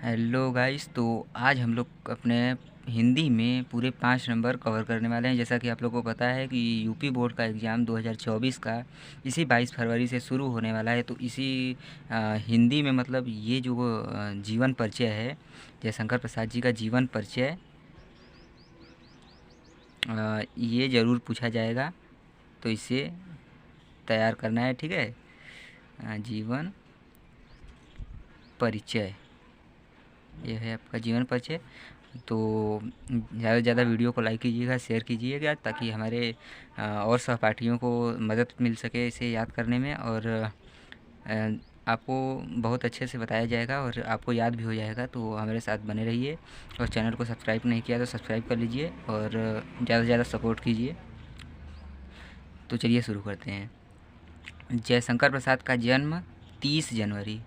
Hello guys. तो आज हम लोग अपने हिंदी में पूरे 5 नंबर कवर करने वाले हैं। जैसा कि आप लोगों को पता है कि यूपी बोर्ड का एग्ज़ाम 2024 का इसी 22 फरवरी से शुरू होने वाला है। तो इसी हिंदी में मतलब ये जो जीवन परिचय है, जयशंकर प्रसाद जी का जीवन परिचय ये ज़रूर पूछा जाएगा। तो इसे तैयार करना है, ठीक है। जीवन परिचय, ये है आपका जीवन परिचय। तो ज़्यादा से ज़्यादा वीडियो को लाइक कीजिएगा, शेयर कीजिएगा, ताकि हमारे और सहपाठियों को मदद मिल सके इसे याद करने में। और आपको बहुत अच्छे से बताया जाएगा और आपको याद भी हो जाएगा। तो हमारे साथ बने रहिए, और चैनल को सब्सक्राइब नहीं किया तो सब्सक्राइब कर लीजिए और ज़्यादा से ज़्यादा सपोर्ट कीजिए। तो चलिए शुरू करते हैं। जयशंकर प्रसाद का जन्म 30 जनवरी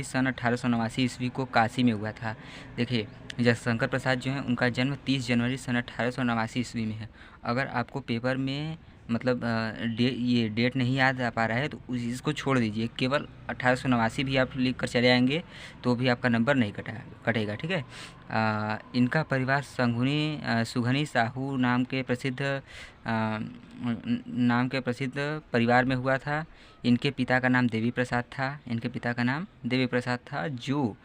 सन 1889 ईस्वी को काशी में हुआ था। देखिए, जयशंकर प्रसाद जो हैं उनका जन्म 30 जनवरी सन 1889 ईस्वी में है। अगर आपको पेपर में मतलब ये डेट नहीं याद आ पा रहा है तो इसको छोड़ दीजिए, केवल 1889 भी आप लिख कर चले आएंगे तो भी आपका नंबर नहीं कटेगा, ठीक है। इनका परिवार सुघनी साहू नाम के प्रसिद्ध परिवार में हुआ था। इनके पिता का नाम देवी प्रसाद था, जो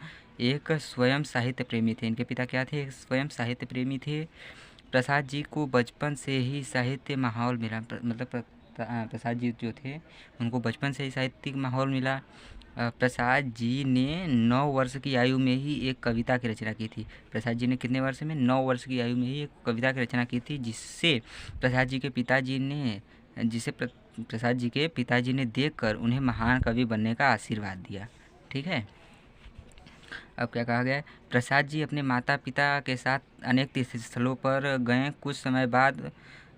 एक स्वयं साहित्य प्रेमी थे। इनके पिता क्या थे? एक स्वयं साहित्य प्रेमी थे। प्रसाद जी को बचपन से ही साहित्य माहौल मिला, मतलब प्रसाद जी जो थे उनको बचपन से ही साहित्यिक माहौल मिला। प्रसाद जी ने 9 वर्ष की आयु में ही एक कविता की रचना की थी। प्रसाद जी ने कितने वर्ष में? 9 वर्ष की आयु में ही एक कविता की रचना की थी, जिससे प्रसाद जी के पिताजी ने देखकर उन्हें महान कवि बनने का आशीर्वाद दिया, ठीक है। अब क्या कहा गया है? प्रसाद जी अपने माता पिता के साथ अनेक तीर्थ स्थलों पर गए। कुछ समय बाद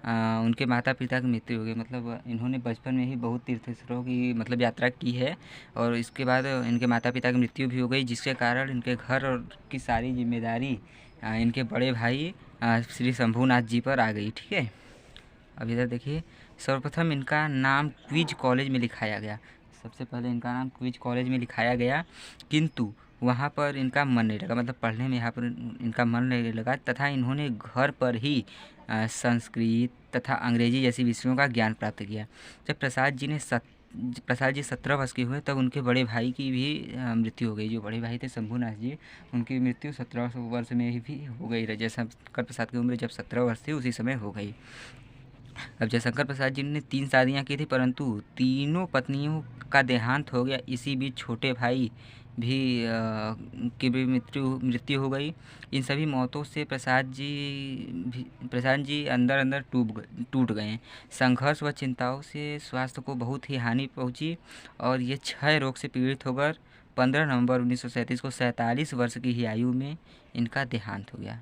उनके माता पिता की मृत्यु हो गई। मतलब इन्होंने बचपन में ही बहुत तीर्थ स्थलों की मतलब यात्रा की है, और इसके बाद इनके माता पिता की मृत्यु भी हो गई, जिसके कारण इनके घर और की सारी जिम्मेदारी इनके बड़े भाई श्री शंभूनाथ जी पर आ गई, ठीक है। अब इधर देखिए, सर्वप्रथम इनका नाम क्विज कॉलेज में लिखाया गया। सबसे पहले इनका नाम क्विज कॉलेज में लिखाया गया, किंतु वहाँ पर इनका मन नहीं लगा, मतलब पढ़ने में यहाँ पर इनका मन नहीं लगा, तथा इन्होंने घर पर ही संस्कृत तथा अंग्रेजी जैसी विषयों का ज्ञान प्राप्त किया। जब प्रसाद जी 17 वर्ष के हुए, तब उनके बड़े भाई की भी मृत्यु हो गई। जो बड़े भाई थे शंभूनाथ जी, उनकी मृत्यु 17 वर्ष में ही भी हो गई। जयशंकर प्रसाद की उम्र जब 17 वर्ष थी उसी समय हो गई। अब जयशंकर प्रसाद जी ने 3 शादियाँ की थी, परंतु तीनों पत्नियों का देहांत हो गया। इसी बीच छोटे भाई भी की भी मृत्यु हो गई। इन सभी मौतों से प्रसाद जी अंदर अंदर टूट गए। संघर्ष व चिंताओं से स्वास्थ्य को बहुत ही हानि पहुंची, और ये क्षय रोग से पीड़ित होकर 15 नवंबर 1937 को 47 वर्ष की ही आयु में इनका देहांत हो गया।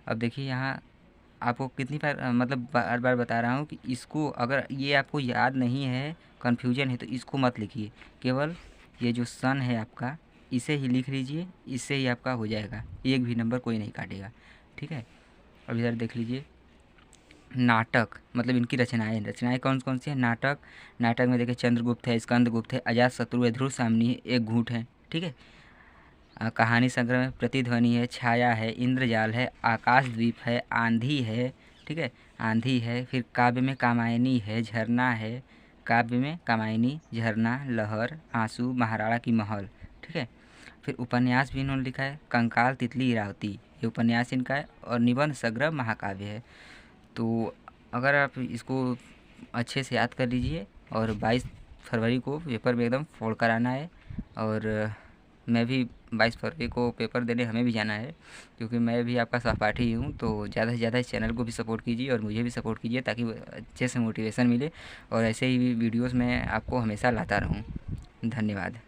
अब देखिए, यहाँ आपको कितनी बार मतलब बार बार बता रहा हूँ कि इसको, अगर ये आपको याद नहीं है, कन्फ्यूजन है, तो इसको मत लिखिए। केवल ये जो सन है आपका, इसे ही लिख लीजिए, इससे ही आपका हो जाएगा। एक भी नंबर कोई नहीं काटेगा, ठीक है। अब इधर देख लीजिए, नाटक मतलब इनकी रचनाएं कौन कौन सी हैं? नाटक में देखिए, चंद्रगुप्त है, स्कंदगुप्त है, अजातशत्रु है, ध्रुव साम्नी है, एक घूंट है, ठीक है। कहानी संग्रह में प्रतिध्वनि है, छाया है, इंद्रजाल है, आकाशद्वीप है, आंधी है, ठीक है, आंधी है। फिर काव्य में कामायनी है, झरना है, काव्य में कामायनी, झरना, लहर, आंसू, महाराणा की महल, ठीक है। फिर उपन्यास भी इन्होंने लिखा है, कंकाल, तितली, इरावती, ये उपन्यास इनका है। और निबंध संग्रह महाकाव्य है। तो अगर आप इसको अच्छे से याद कर लीजिए, और 22 फरवरी को पेपर में एकदम फोड़ कर आना है। और मैं भी 22 फरवरी को पेपर देने हमें भी जाना है, क्योंकि मैं भी आपका सहपाठी हूँ। तो ज़्यादा से ज़्यादा इस चैनल को भी सपोर्ट कीजिए और मुझे भी सपोर्ट कीजिए, ताकि अच्छे से मोटिवेशन मिले, और ऐसे ही वीडियोस मैं आपको हमेशा लाता रहूँ। धन्यवाद।